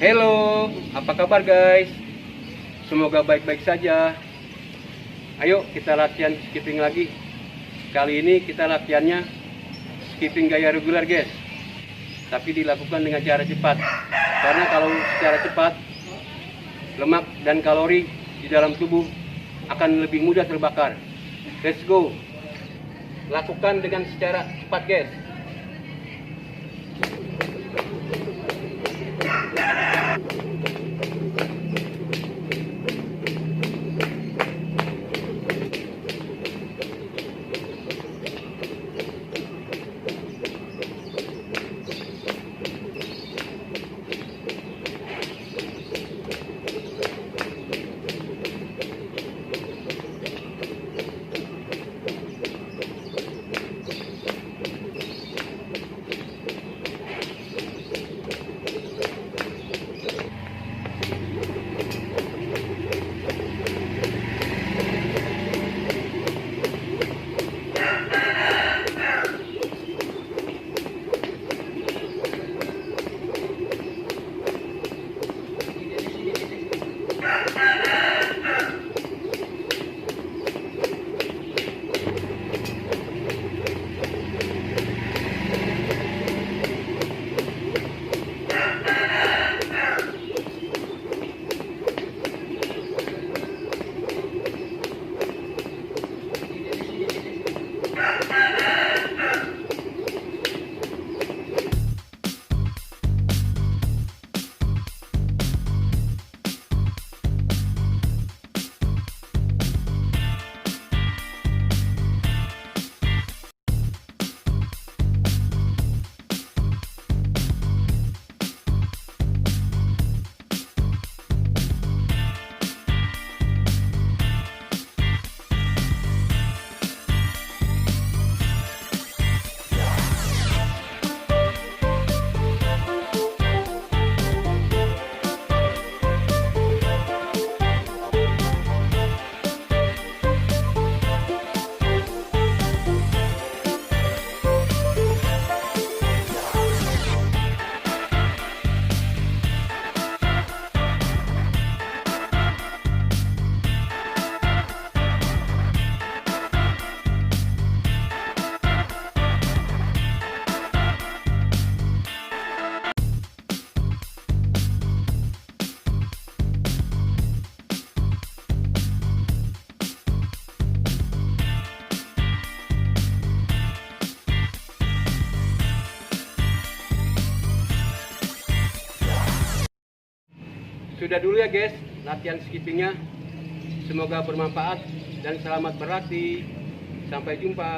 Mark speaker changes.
Speaker 1: Halo, apa kabar guys? Semoga baik-baik saja. Ayo kita latihan skipping lagi. Kali ini kita latihannya skipping gaya reguler guys, tapi dilakukan dengan cara cepat. Karena kalau secara cepat, lemak dan kalori di dalam tubuh akan lebih mudah terbakar. Let's go. Lakukan dengan secara cepat guys. Sudah dulu ya guys latihan skippingnya. Semoga bermanfaat dan selamat berlatih. Sampai jumpa.